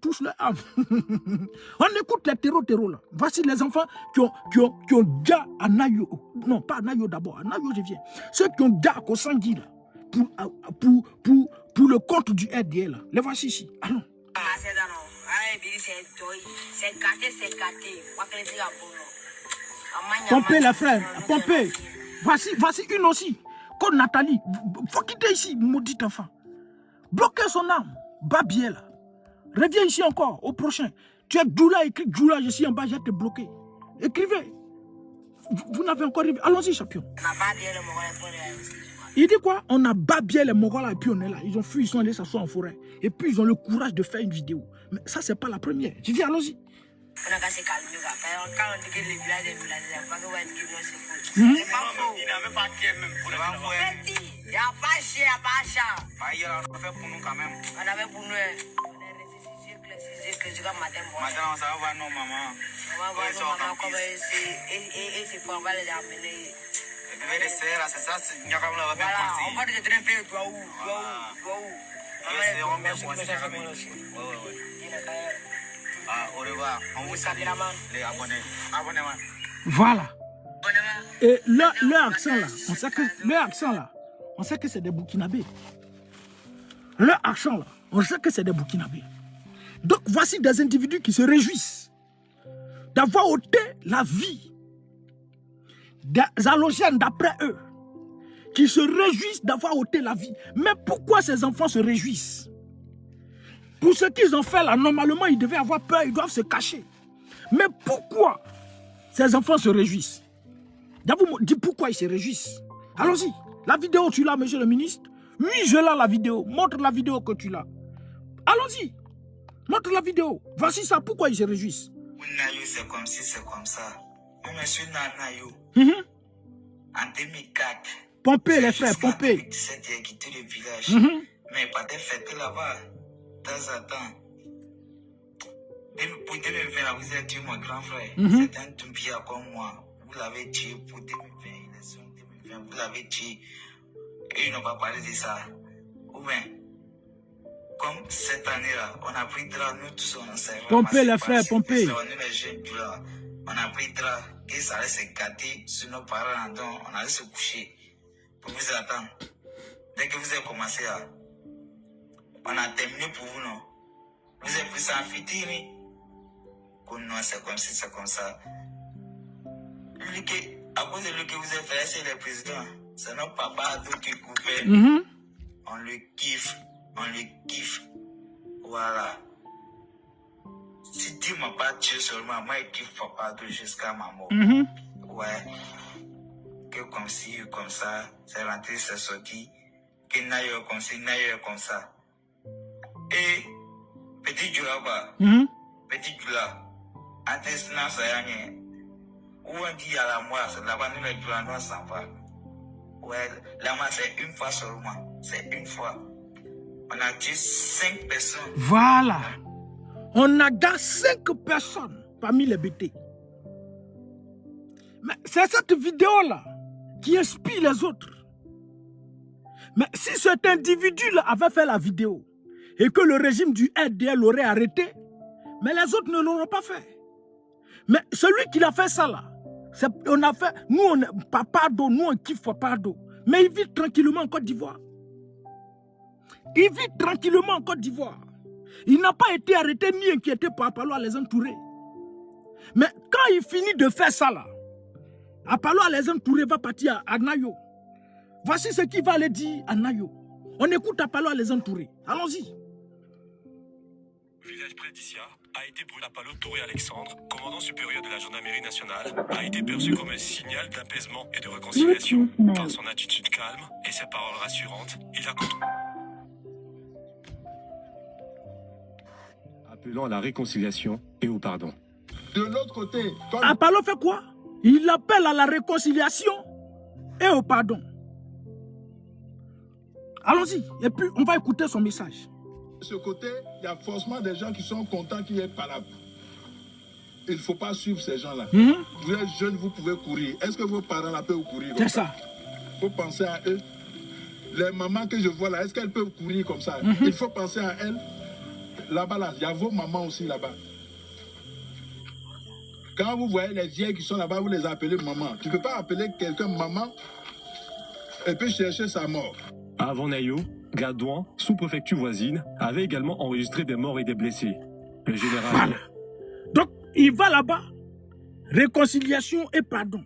touche leur âme. On écoute les terreaux là. Voici les enfants qui ont déjà à Nayo. Non, pas à Nayo d'abord. À Nayo, je viens. Ceux qui ont déjà à Kosangui là. Pour le compte du RDL là. Les voici ici. Allons. Pompez les frères. Pompez. Voici une aussi. Comme Nathalie. Faut quitter ici, maudit enfant. Bloquez son âme. Babier là. Reviens ici encore, au prochain. Tu es Djoula, écris Djoula, je suis en bas, j'ai te bloqué. Écrivez. Vous n'avez encore arrivé. Allons-y, champion. Il dit quoi? On a babié les Mongols là et puis on est là. Ils ont fui, ils sont allés s'asseoir en forêt. Et puis ils ont le courage de faire une vidéo. Mais ça, c'est pas la première. Je dis, allons-y. Voilà. Et leur accent là, on sait que c'est des Burkinabés. Leur accent là, on sait que c'est des Burkinabés. Donc voici des individus qui se réjouissent d'avoir ôté la vie des halogènes d'après eux, qui se réjouissent d'avoir ôté la vie. Mais pourquoi ces enfants se réjouissent? Pour ce qu'ils ont fait là, normalement ils devaient avoir peur, ils doivent se cacher. Mais pourquoi ces enfants se réjouissent? Vous me dites pourquoi ils se réjouissent. Allons-y. La vidéo, tu l'as, monsieur le ministre? Oui, je l'ai la vidéo. Montre la vidéo que tu l'as. Allons-y. Montre la vidéo. Voici ça. Pourquoi ils se réjouissent? Nayo, c'est comme si, c'est comme ça. Moi, je suis Nayo. En 2004. Pompez, les frères, pompez. 2017, j'ai quitté le village. Mais pas de fête là-bas. De temps en temps. Pour 2020, vous êtes tué, mon grand frère. C'est un Tumbia comme moi. Vous l'avez tué pour 2020. Élection 2020. Vous l'avez tué. Et ils n'ont pas parlé de ça. Ou bien, comme cette année-là, on a pris drap, nous tous, on s'est pompez les frères, pompez. Nous, les jeunes, là, on a pris drap et ça allait se gâter sur nos parents, donc on allait se coucher pour vous attendre. Dès que vous avez commencé à... On a terminé pour vous, non? Vous avez pris ça en fitiri. Non, c'est comme si, c'est comme ça. Lui, à cause de lui que vous avez fait, c'est le président. C'est notre papa qui gouverne. On le kiffe. On le kiffe. Voilà. Si Dieu m'a pas tué seulement, moi, je kiffe papa jusqu'à ma mort. Ouais. Que comme si, comme ça, c'est rentré, c'est sorti. Que Nayo comme si, Nayo comme ça. Et, petit Djoula, petit Djoula, en dessinant ça, où on dit à la mort, c'est là-bas, nous, les Djoula, nous, s'en va. Ouais, la mort, c'est une fois seulement. C'est une fois. On a tué 5 personnes. Voilà. On a gardé 5 personnes parmi les BT. Mais c'est cette vidéo-là qui inspire les autres. Mais si cet individu-là avait fait la vidéo et que le régime du RDL l'aurait arrêté, mais les autres ne l'auront pas fait. Mais celui qui a fait ça là, on a fait, nous on est Papardo, nous on kiffe Papardo. Mais il vit tranquillement en Côte d'Ivoire. Il vit tranquillement en Côte d'Ivoire. Il n'a pas été arrêté ni inquiété par Apollo Alassane Touré. Mais quand il finit de faire ça là, Apollo Alassane Touré va partir à Nayo. Voici ce qu'il va aller dire à Nayo. On écoute Apollo Alassane Touré. Allons-y. Village près d'Issia a été brûlé. Apollo Touré Alexandre, commandant supérieur de la gendarmerie nationale, a été perçu comme un signal d'apaisement et de réconciliation. Par son attitude calme et ses paroles rassurantes, il a continué. Appelant à la réconciliation et au pardon. De l'autre côté, comme... Apollo fait quoi? Il appelle à la réconciliation et au pardon. Allons-y, et puis on va écouter son message. De ce côté, il y a forcément des gens qui sont contents qu'il y ait palabre. Il ne faut pas suivre ces gens-là. Vous êtes jeunes, vous pouvez courir. Est-ce que vos parents là peuvent courir? C'est ça. Il faut penser à eux. Les mamans que je vois là, est-ce qu'elles peuvent courir comme ça? Il faut penser à elles. là-bas, là, il y a vos mamans aussi là-bas. Quand vous voyez les vieilles qui sont là-bas, vous les appelez maman. Tu ne peux pas appeler quelqu'un maman et puis chercher sa mort. À Vonayo, Gadouan, sous-préfecture voisine, avait également enregistré des morts et des blessés. Le général... Voilà. Donc, il va là-bas, réconciliation et pardon.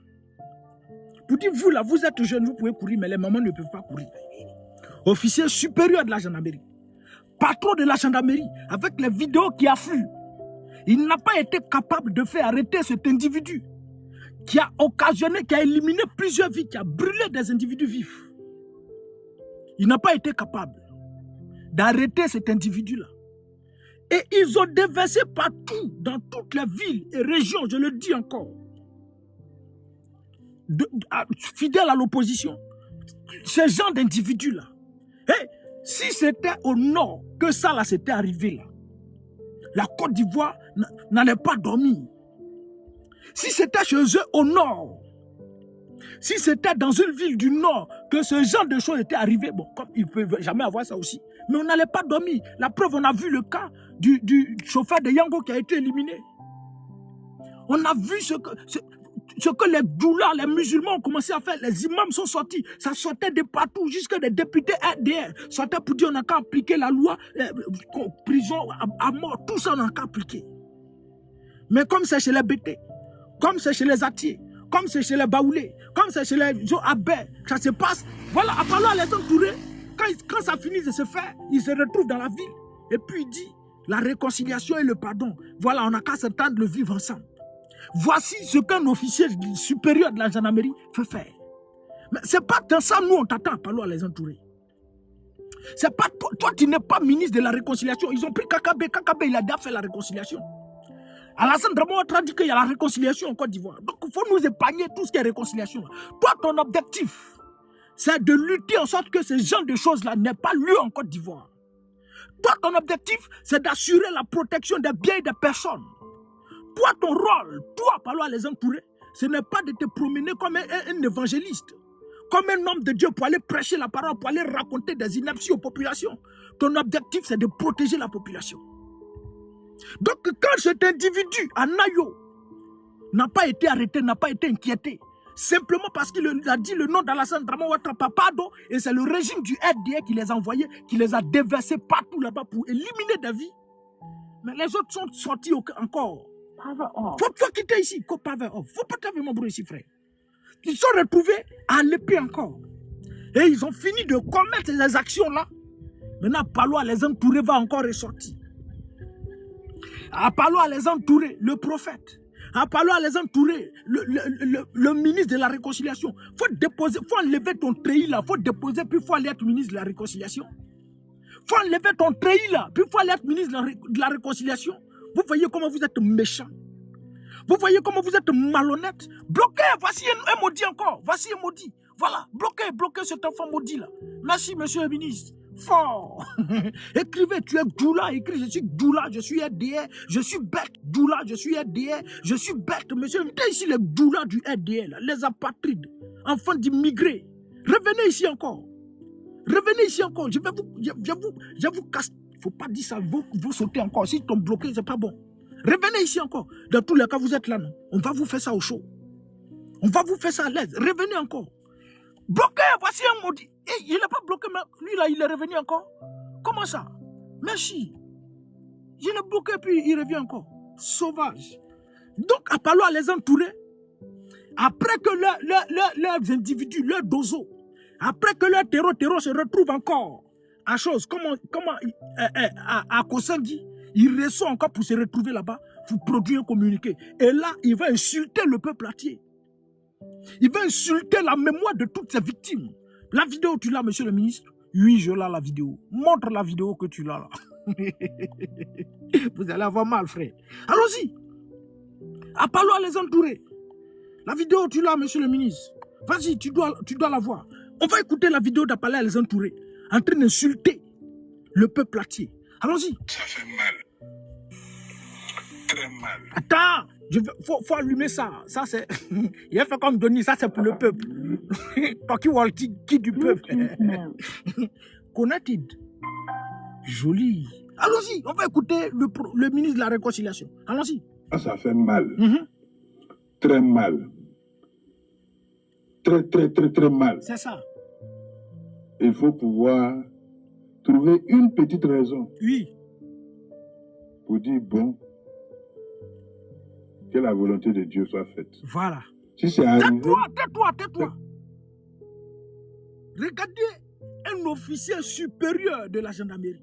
Pour dire, vous là, vous êtes jeunes, vous pouvez courir, mais les mamans ne peuvent pas courir. Officier supérieur de la gendarmerie, patron de la gendarmerie, avec les vidéos qui affluent, il n'a pas été capable de faire arrêter cet individu qui a occasionné, qui a éliminé plusieurs vies, qui a brûlé des individus vifs. Il n'a pas été capable d'arrêter cet individu-là. Et ils ont déversé partout, dans toutes les villes et régions, je le dis encore, fidèles à l'opposition, ce genre d'individus-là. Et si c'était au nord que ça là s'était arrivé là, la Côte d'Ivoire n'allait pas dormir. Si c'était chez eux au nord, si c'était dans une ville du nord que ce genre de choses était arrivé, bon, comme ils ne peuvent jamais avoir ça aussi, mais on n'allait pas dormir. La preuve, on a vu le cas du chauffeur de Yango qui a été éliminé. On a vu ce que les doulas, les musulmans ont commencé à faire. Les imams sont sortis. Ça sortait de partout, jusqu'à des députés RDR sortaient pour dire on n'a qu'à appliquer la loi, prison à mort, tout ça on n'a qu'à appliquer. Mais comme c'est chez les Bété, comme c'est chez les Atiers, comme c'est chez les Baoulés, comme c'est chez les Abé, ça se passe. Voilà, à part là, les entourés, quand ça finit de se faire, ils se retrouvent dans la ville. Et puis il dit, la réconciliation et le pardon, voilà, on n'a qu'à s'entendre de vivre ensemble. Voici ce qu'un officier supérieur de la gendarmerie peut faire. Mais ce n'est pas dans ça, nous, on t'attend à parler à les entourer. C'est pas toi, tu n'es pas ministre de la réconciliation. Ils ont pris Kakabe. Kakabe, il a déjà fait la réconciliation. Alassane Dramane Ouattara dit qu'il y a la réconciliation en Côte d'Ivoire. Donc, il faut nous épargner tout ce qui est réconciliation. Toi, ton objectif, c'est de lutter en sorte que ce genre de choses-là n'aient pas lieu en Côte d'Ivoire. Toi, ton objectif, c'est d'assurer la protection des biens et des personnes. Toi, ton rôle, toi, parlant à les entourer, ce n'est pas de te promener comme un évangéliste, comme un homme de Dieu pour aller prêcher la parole, pour aller raconter des inepties aux populations. Ton objectif, c'est de protéger la population. Donc, quand cet individu, Anayo, n'a pas été arrêté, n'a pas été inquiété, simplement parce qu'il a dit le nom d'Alassane Dramane Ouattara Papado, et c'est le régime du RDA qui les a envoyés, qui les a déversés partout là-bas pour éliminer des vies. Mais les autres sont sortis encore. Faut pas quitter ici, faut pas vraiment brûler ici, frère. Ils sont retrouvés à l'épée encore. Et ils ont fini de commettre ces actions-là. Maintenant, Palo à les entourer va encore ressortir. À Palo à les entourer, le prophète. À Palo à les entourer, le ministre de la réconciliation. Faut enlever ton treillis là, faut déposer, puis il faut aller être ministre de la réconciliation. Faut enlever ton treillis là, puis il faut aller être ministre de la réconciliation. Vous voyez comment vous êtes méchant. Vous voyez comment vous êtes malhonnête. Bloquez, voici un maudit encore. Voici un maudit. Voilà, bloquez cet enfant maudit là. Merci, monsieur le ministre. Fort. Écrivez, tu es Doula. Écris, je suis Doula, je suis RDR. Je suis bête, Doula, je suis RDR. Je suis bête, monsieur. Mettez ici les Doula du RDR, là, les apatrides, enfants d'immigrés. Revenez ici encore. Revenez ici encore. Je vais vous casser. Il ne faut pas dire ça. Vous sautez encore. Si tu es bloqué, ce n'est pas bon. Revenez ici encore. Dans tous les cas, vous êtes là, non? On va vous faire ça au chaud. On va vous faire ça à l'aise. Revenez encore. Bloqué, voici un maudit. Et il n'est pas bloqué, mais lui là, il est revenu encore. Comment ça? Merci. Il est bloqué, puis il revient encore. Sauvage. Donc, à Palo à les entourer, après que leurs individus, leurs dozos, après que leur terreau se retrouve encore à chose, à Kossangi, il ressort encore pour se retrouver là-bas, pour produire un communiqué. Et là, il va insulter le peuple entier. Il va insulter la mémoire de toutes ces victimes. La vidéo, tu l'as, monsieur le ministre? Oui, je l'ai, la vidéo. Montre la vidéo que tu l'as là. Vous allez avoir mal, frère. Allons-y. À Palo à les entourer. La vidéo, tu l'as, monsieur le ministre. Vas-y, tu dois la voir. On va écouter la vidéo d'Apalo à les entourer, en train d'insulter le peuple entier. Allons-y. Ça fait mal. Très mal. Attends, faut allumer ça. Ça, c'est. Il a fait comme Denis, ça, c'est pour le peuple. Toki Walti, qui du peuple. Connected. Joli. Allons-y, on va écouter le ministre de la Réconciliation. Allons-y. Ça fait mal. Très mal. Très mal. C'est ça. Il faut pouvoir trouver une petite raison. Oui. Pour dire, bon, que la volonté de Dieu soit faite. Voilà. Si c'est arrivé... Tais-toi. Regardez un officier supérieur de la gendarmerie.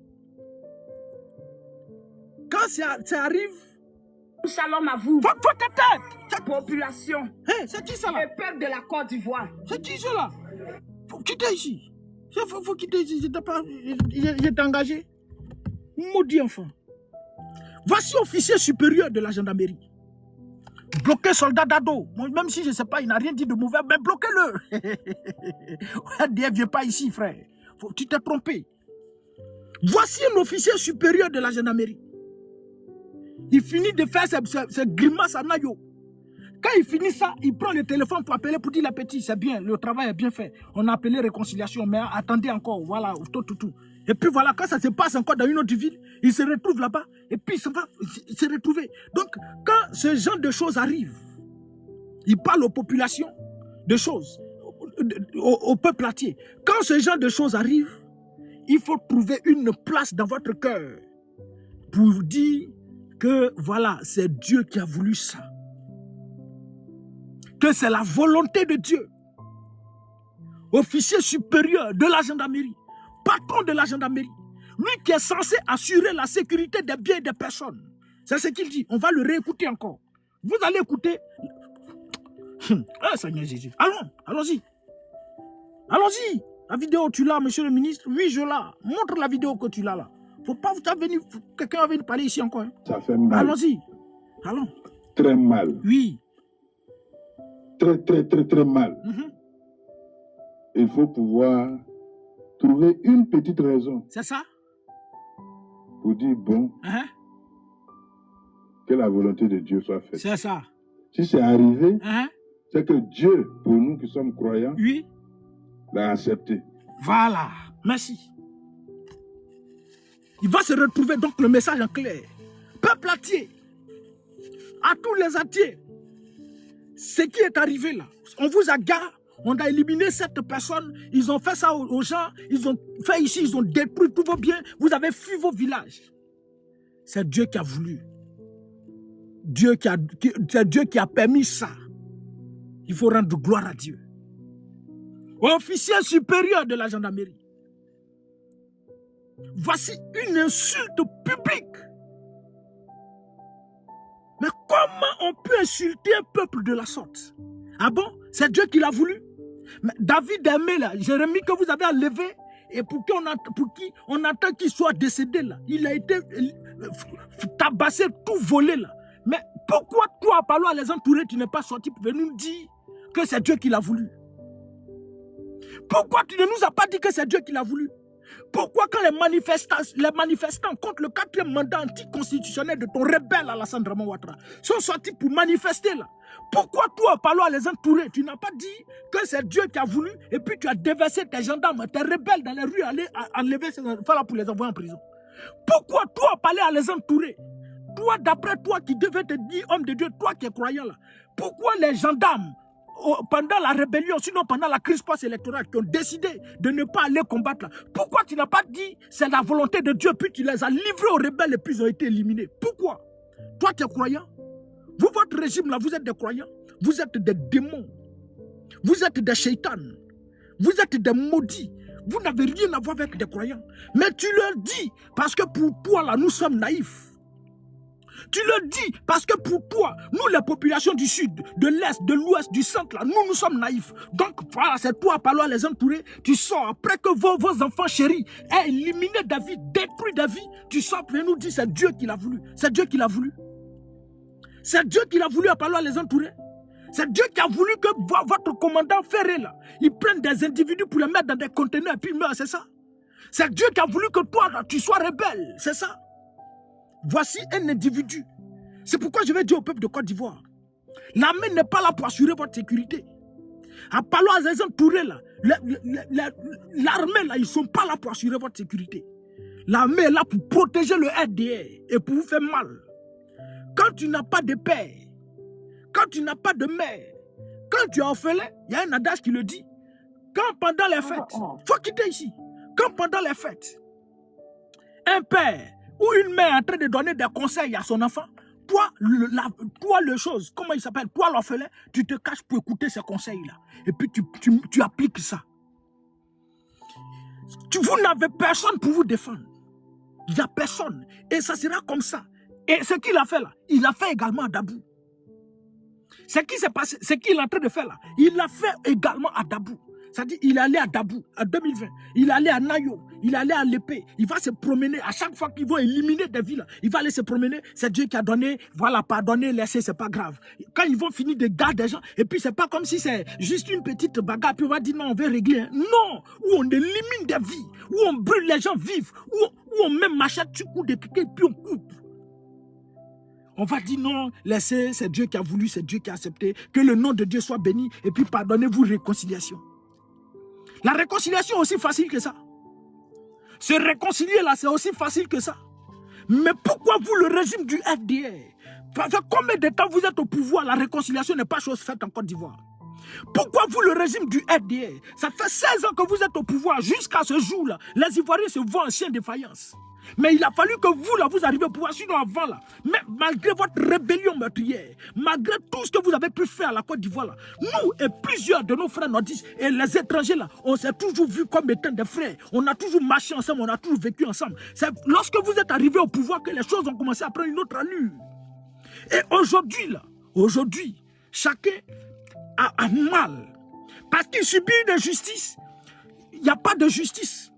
Quand ça arrive... Shalom à vous. Faut te taire. Population. Hey, c'est qui ça là? Le peuple de la Côte d'Ivoire. C'est qui ça là? Faut quitter ici. Faut quitter ici. J'étais engagé. Maudit enfant. Voici officier supérieur de la gendarmerie. Bloquez soldat d'ado. Même si je ne sais pas, il n'a rien dit de mauvais, mais bloquez-le. Ne viens pas ici, frère. Tu t'es trompé. Voici un officier supérieur de la gendarmerie. Il finit de faire ses grimaces à Nayo. Quand il finit ça, il prend le téléphone pour appeler, pour dire la petite, c'est bien, le travail est bien fait. On a appelé réconciliation, mais attendez encore, voilà, tout. Et puis voilà, quand ça se passe encore dans une autre ville, il se retrouve là-bas, et puis il va se retrouver. Donc, quand ce genre de choses arrive, il parle aux populations de choses, au peuple entier. Quand ce genre de choses arrive, il faut trouver une place dans votre cœur pour dire que voilà, c'est Dieu qui a voulu ça. Que c'est la volonté de Dieu. Officier supérieur de la gendarmerie, patron de la gendarmerie, lui qui est censé assurer la sécurité des biens et des personnes. C'est ce qu'il dit. On va le réécouter encore. Vous allez écouter. Seigneur Jésus. Allons-y. Allons-y. La vidéo, tu l'as, monsieur le ministre? Oui, je l'ai. Montre la vidéo que tu l'as là. Faut pas quelqu'un va venir parler ici encore. Hein. Ça fait mal. Allons-y. Allons. Très mal. Oui. Très mal. Il faut pouvoir trouver une petite raison. C'est ça? Pour dire, bon, que la volonté de Dieu soit faite. C'est ça. Si c'est arrivé, c'est que Dieu, pour nous qui sommes croyants, oui, l'a accepté. Voilà. Merci. Il va se retrouver donc le message en clair. Peuple entier, à tous les entiers, ce qui est arrivé là, on vous a gardé, on a éliminé cette personne, ils ont fait ça aux gens, ils ont fait ici, ils ont détruit tous vos biens, vous avez fui vos villages. C'est Dieu qui a voulu. C'est Dieu qui a permis ça. Il faut rendre gloire à Dieu. Officier supérieur de la gendarmerie. Voici une insulte publique. Mais comment on peut insulter un peuple de la sorte? Ah bon? C'est Dieu qui l'a voulu? Mais David aimé là, Jérémie que vous avez enlevé, et pour qui on attend qu'il soit décédé là. Il a été tabassé, tout volé là. Mais pourquoi toi, Apollo, à les entourer, tu n'es pas sorti pour venir nous dire que c'est Dieu qui l'a voulu? Pourquoi tu ne nous as pas dit que c'est Dieu qui l'a voulu? Pourquoi quand les manifestants contre le 4e mandat anticonstitutionnel de ton rebelle Alassane Draman Ouattara sont sortis pour manifester là? Pourquoi toi, Apollo, à les entourer, tu n'as pas dit que c'est Dieu qui a voulu et puis tu as déversé tes gendarmes, tes rebelles dans les rues, aller enlever ces enfants là pour les envoyer en prison? Pourquoi toi, Apollo, à les entourer? Toi, d'après toi qui devais te dire homme de Dieu, toi qui es croyant là, pourquoi les gendarmes, pendant la rébellion, sinon pendant la crise post-électorale, qui ont décidé de ne pas aller combattre là, pourquoi tu n'as pas dit c'est la volonté de Dieu, puis tu les as livrés aux rebelles et puis ils ont été éliminés? Pourquoi? Toi qui es croyant, vous, votre régime là, vous êtes des croyants, vous êtes des démons, vous êtes des shaitans, vous êtes des maudits, vous n'avez rien à voir avec des croyants. Mais tu leur dis, parce que pour toi là, nous sommes naïfs. Tu le dis parce que pour toi, nous les populations du sud, de l'est, de l'ouest, du centre, là, nous sommes naïfs. Donc voilà, c'est toi, Apollo, à les entourer. Tu sors après que vos enfants chéris aient éliminé David, détruit David. Tu sors et nous dis c'est Dieu qui l'a voulu. C'est Dieu qui l'a voulu. C'est Dieu qui l'a voulu, Apollo, à les entourer. C'est Dieu qui a voulu que votre commandant Ferré, là, il prenne des individus pour les mettre dans des conteneurs et puis il meurt, c'est ça? C'est Dieu qui a voulu que toi, là, tu sois rebelle, c'est ça? Voici un individu. C'est pourquoi je vais dire au peuple de Côte d'Ivoire, l'armée n'est pas là pour assurer votre sécurité. À Palo Azazan Touré, là, l'armée, là, ils ne sont pas là pour assurer votre sécurité. L'armée est là pour protéger le RDA et pour vous faire mal. Quand tu n'as pas de père, quand tu n'as pas de mère, quand tu es orphelin, il y a un adage qui le dit. Quand pendant les fêtes, il faut quitter ici. Quand pendant les fêtes, un père ou une mère est en train de donner des conseils à son enfant, toi, le chose, comment il s'appelle, toi l'orphelin, tu te caches pour écouter ces conseils-là. Et puis tu appliques ça. Vous n'avez personne pour vous défendre. Il n'y a personne. Et ça sera comme ça. Et ce qu'il a fait là, il l'a fait également à Dabou. Ce qui s'est passé, ce qu'il est en train de faire là, il l'a fait également à Dabou. C'est-à-dire, il est allé à Dabou en 2020, il est allé à Nayo, il est allé à l'épée, il va se promener. À chaque fois qu'ils vont éliminer des villes, il va aller se promener. C'est Dieu qui a donné, voilà, pardonner, laisser, c'est pas grave. Quand ils vont finir de garder des gens, et puis c'est pas comme si c'est juste une petite bagarre, puis on va dire non, on veut régler. Non, où on élimine des vies, où on brûle les gens vifs, où on met machette sur coup de quelqu'un, puis on coupe. On va dire non, laissez, c'est Dieu qui a voulu, c'est Dieu qui a accepté, que le nom de Dieu soit béni, et puis pardonnez-vous, réconciliation. La réconciliation est aussi facile que ça. Se réconcilier là, c'est aussi facile que ça. Mais pourquoi vous, le régime du RDA, ça fait combien de temps vous êtes au pouvoir, la réconciliation n'est pas chose faite en Côte d'Ivoire? Pourquoi vous, le régime du RDA, ça fait 16 ans que vous êtes au pouvoir, jusqu'à ce jour-là, les Ivoiriens se voient en chien de faïence. Mais il a fallu que vous, là, vous arrivez au pouvoir, sinon avant, là, mais malgré votre rébellion meurtrière, malgré tout ce que vous avez pu faire à la Côte d'Ivoire, là, nous et plusieurs de nos frères nordistes et les étrangers, là, on s'est toujours vus comme étant des frères. On a toujours marché ensemble, on a toujours vécu ensemble. C'est lorsque vous êtes arrivés au pouvoir que les choses ont commencé à prendre une autre allure. Et aujourd'hui, là, aujourd'hui, chacun a mal. Parce qu'il subit une injustice. Il n'y a pas de justice.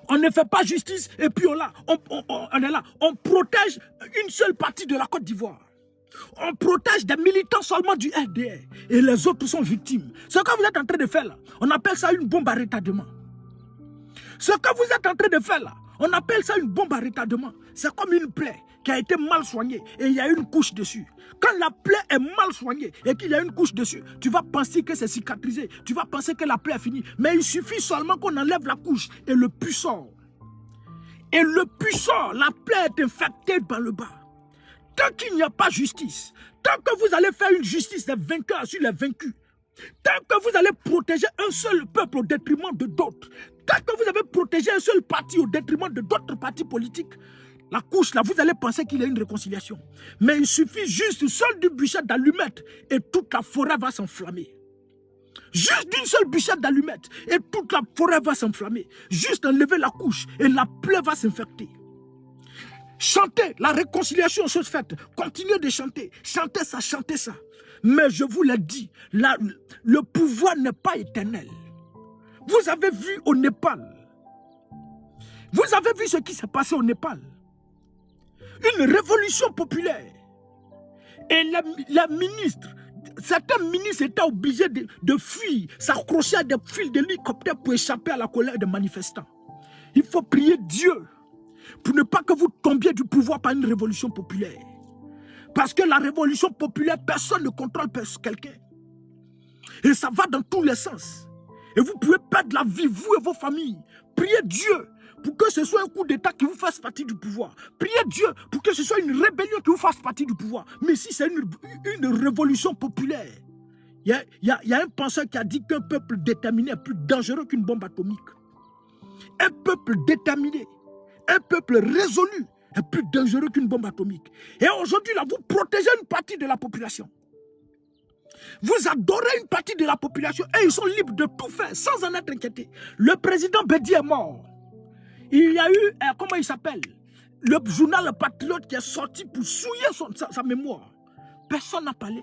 On ne fait pas justice et puis on est là. On protège une seule partie de la Côte d'Ivoire. On protège des militants seulement du RDA. Et les autres sont victimes. Ce que vous êtes en train de faire là, on appelle ça une bombe à retardement. Ce que vous êtes en train de faire là, on appelle ça une bombe à retardement. C'est comme une plaie qui a été mal soignée et il y a une couche dessus. Quand la plaie est mal soignée et qu'il y a une couche dessus, tu vas penser que c'est cicatrisé. Tu vas penser que la plaie est finie. Mais il suffit seulement qu'on enlève la couche et le pus sort. Et le pus sort, la plaie est infectée par le bas. Tant qu'il n'y a pas justice, tant que vous allez faire une justice des vainqueurs sur les vaincus, tant que vous allez protéger un seul peuple au détriment de d'autres, tant que vous avez protégé un seul parti au détriment de d'autres partis politiques, la couche là, vous allez penser qu'il y a une réconciliation. Mais il suffit juste seul du bûcher d'allumettes et toute la forêt va s'enflammer. Juste d'une seule bûchette d'allumettes et toute la forêt va s'enflammer. Juste enlever la couche et la plaie va s'infecter. Chantez la réconciliation, chose faite. Continuez de chanter. Chantez ça, chantez ça. Mais je vous l'ai dit, le pouvoir n'est pas éternel. Vous avez vu au Népal. Vous avez vu ce qui s'est passé au Népal. Une révolution populaire. Et les ministres, certains ministres étaient obligés de fuir, s'accrocher à des fils d'hélicoptère pour échapper à la colère des manifestants. Il faut prier Dieu pour ne pas que vous tombiez du pouvoir par une révolution populaire. Parce que la révolution populaire, personne ne contrôle quelqu'un. Et ça va dans tous les sens. Et vous pouvez perdre la vie, vous et vos familles. Priez Dieu pour que ce soit un coup d'État qui vous fasse partie du pouvoir. Priez Dieu pour que ce soit une rébellion qui vous fasse partie du pouvoir. Mais si c'est une révolution populaire, il y a un penseur qui a dit qu'un peuple déterminé est plus dangereux qu'une bombe atomique. Un peuple déterminé, un peuple résolu est plus dangereux qu'une bombe atomique. Et aujourd'hui, là, vous protégez une partie de la population. Vous adorez une partie de la population et ils sont libres de tout faire sans en être inquiétés. Le président Bédi est mort. Il y a eu, comment il s'appelle, le journal Le Patriote qui est sorti pour souiller sa mémoire. Personne n'a parlé.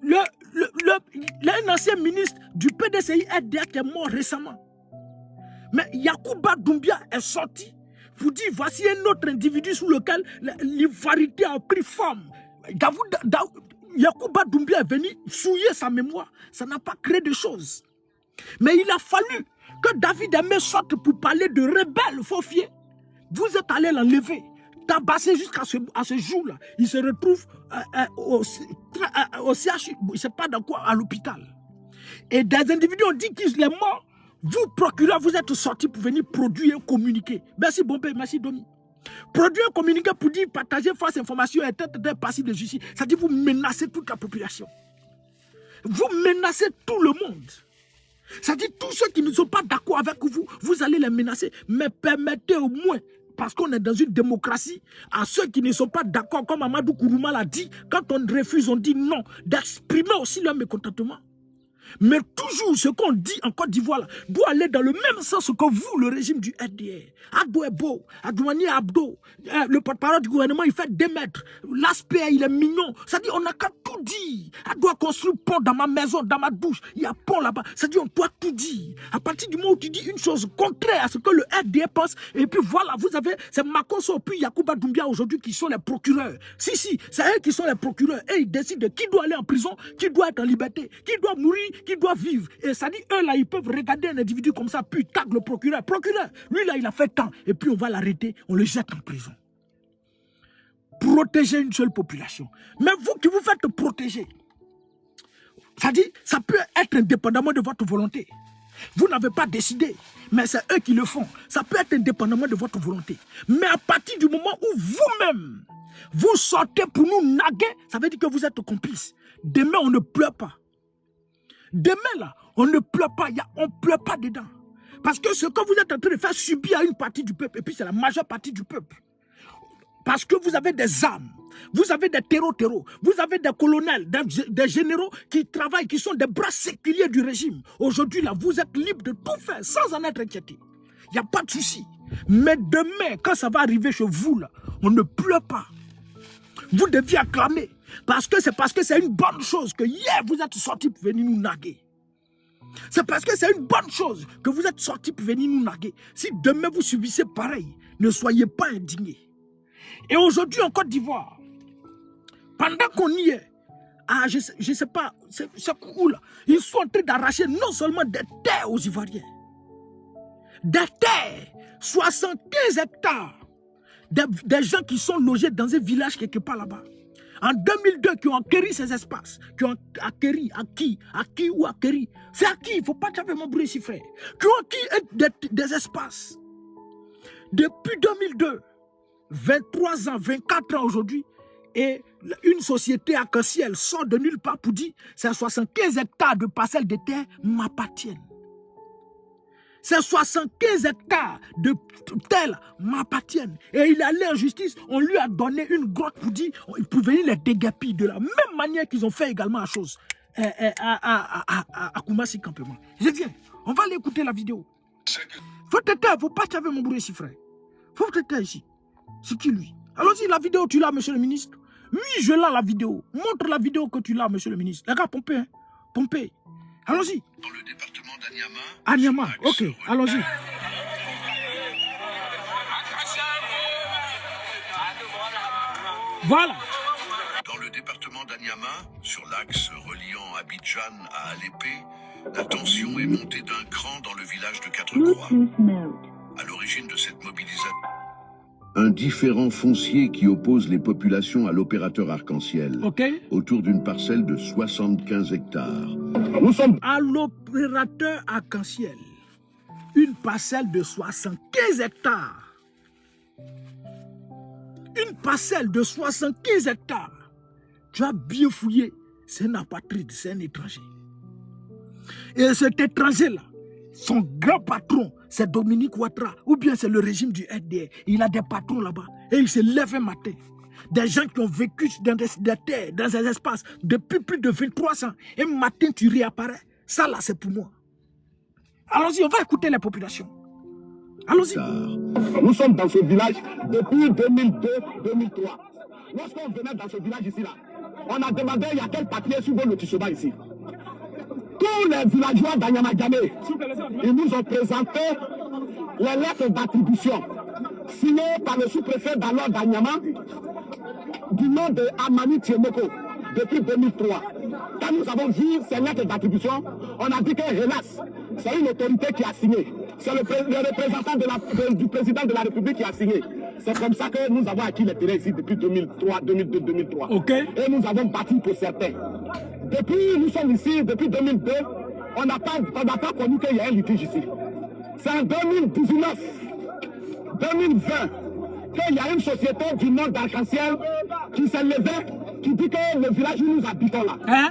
Un ancien ministre du PDCI RDA qui est mort récemment. Mais Yacouba Doumbia est sorti. Vous dit, voici un autre individu sous lequel l'ivarité a pris forme. Yacouba Doumbia est venu souiller sa mémoire. Ça n'a pas créé de choses. Mais il a fallu que David Aimé sorte pour parler de rebelles faufiers. Vous êtes allé l'enlever, tabasser jusqu'à ce jour-là. Il se retrouve au CHU, je ne sais pas dans quoi, à l'hôpital. Et des individus ont dit qu'il est mort. Vous, procureur, vous êtes sortis pour venir produire et communiquer. Merci Bombay, merci Domi. Produire et communiquer pour dire partager fausse information et être passif de justice. Ça dit vous menacez toute la population. Vous menacez tout le monde. Ça dit tous ceux qui ne sont pas d'accord avec vous, vous allez les menacer. Mais permettez au moins, parce qu'on est dans une démocratie, à ceux qui ne sont pas d'accord, comme Amadou Kourouma l'a dit, quand on refuse, on dit non, d'exprimer aussi leur mécontentement. Mais toujours ce qu'on dit en Côte d'Ivoire doit aller dans le même sens que vous, le régime du RDR. Abdo est beau, Adouani Abdo, le porte-parole du gouvernement, il fait 2 mètres. L'aspect, il est mignon. Ça dit, on n'a qu'à tout dire. Elle doit construire un pont dans ma maison, dans ma douche. Il y a un pont là-bas. Ça dit, on doit tout dire. À partir du moment où tu dis une chose contraire à ce que le RDR pense, et puis voilà, vous avez, c'est Makosso puis Yacouba Doumbia aujourd'hui qui sont les procureurs. Si, c'est eux qui sont les procureurs. Et ils décident de qui doit aller en prison, qui doit être en liberté, qui doit mourir, qui doit vivre. Et ça dit, eux là, ils peuvent regarder un individu comme ça, puis tag le procureur. Procureur, lui là, il a fait tant. Et puis on va l'arrêter, on le jette en prison. Protéger une seule population. Mais vous qui vous faites protéger, ça dit, ça peut être indépendamment de votre volonté. Vous n'avez pas décidé, mais c'est eux qui le font. Ça peut être indépendamment de votre volonté. Mais à partir du moment où vous-même, vous sortez pour nous naguer, ça veut dire que vous êtes complice. Demain, on ne pleure pas. Demain, là, on ne pleure pas. On ne pleure pas dedans. Parce que ce que vous êtes en train de faire subir à une partie du peuple, et puis c'est la majeure partie du peuple. Parce que vous avez des armes, vous avez des terreaux, vous avez des colonels, des généraux qui travaillent, qui sont des bras séculiers du régime. Aujourd'hui, là, vous êtes libre de tout faire sans en être inquiété. Il n'y a pas de souci. Mais demain, quand ça va arriver chez vous, là, on ne pleure pas. Vous deviez acclamer. Parce que c'est une bonne chose que hier, vous êtes sortis pour venir nous narguer. C'est parce que c'est une bonne chose que vous êtes sortis pour venir nous narguer. Si demain vous subissez pareil, ne soyez pas indignés. Et aujourd'hui en Côte d'Ivoire, pendant qu'on y est, je ne sais pas, c'est où là, ils sont en train d'arracher non seulement des terres aux Ivoiriens, des terres, 75 hectares, des gens qui sont logés dans un village quelque part là-bas. En 2002, qui ont acquéri ces espaces, qui ont acquéri, acquis ou acquéri. C'est acquis, il ne faut pas taper mon bruit ici, frère. Qui ont acquis des espaces. Depuis 2002, 23 ans, 24 ans aujourd'hui, et une société arc-en-ciel sort de nulle part pour dire c'est 75 hectares de parcelles de terre m'appartiennent. Ces 75 hectares de terre m'appartiennent. Et il est allé en justice, on lui a donné une grotte pour dire pour venir les déguerpir de la même manière qu'ils ont fait également la chose à Koumassi Campement. Je viens, on va aller écouter la vidéo. Faut te taire, faut pas t'avoir mon bruit ici, frère. Faut te taire ici. C'est qui lui? Allons-y, la vidéo, tu l'as, monsieur le ministre? Oui, je l'ai la vidéo. Montre la vidéo que tu l'as, monsieur le ministre. Les gars, pompez, hein? Pompez. Allons-y. Dans le département d'Anyama. Anyama, ok, allons-y. Voilà. Dans le département d'Anyama, sur l'axe reliant Abidjan à Alépé, la tension est montée d'un cran dans le village de Quatre-Croix. À l'origine de cette mobilisation, un différend foncier qui oppose les populations à l'opérateur Arc-en-Ciel, autour d'une parcelle de 75 hectares. Nous sommes à l'opérateur Arc-en-Ciel, une parcelle de 75 hectares. Une parcelle de 75 hectares. Tu as bien fouillé, c'est un apatride, c'est un étranger. Et cet étranger-là, son grand patron, c'est Dominique Ouattara, ou bien c'est le régime du RDR. Il a des patrons là-bas. Et il se lève un matin. Des gens qui ont vécu dans des terres, dans des espaces, depuis plus de 23 ans. Et un matin, tu réapparais. Ça là, c'est pour moi. Allons-y, on va écouter les populations. Allons-y. Nous sommes dans ce village depuis 2002-2003. Lorsqu'on venait dans ce village ici, là, on a demandé il y a quel papier sur le Tissoba ici. Tous les villageois d'Anyama-Djamé, ils nous ont présenté les lettres d'attribution signées par le sous-préfet d'alors d'Anyama du nom de Amani Tiemoko depuis 2003. Quand nous avons vu ces lettres d'attribution, on a dit que hélas, c'est une autorité qui a signé. C'est le représentant du président de la République qui a signé. C'est comme ça que nous avons acquis les terrains ici depuis 2002-2003. Et nous avons bâti pour certains. Depuis nous sommes ici, depuis 2002, on n'a pas connu qu'il y a un litige ici. C'est en 2019, 2020, qu'il y a une société du nom d'Arc-en-Ciel qui s'est levée, qui dit que le village où nous habitons là, Hein?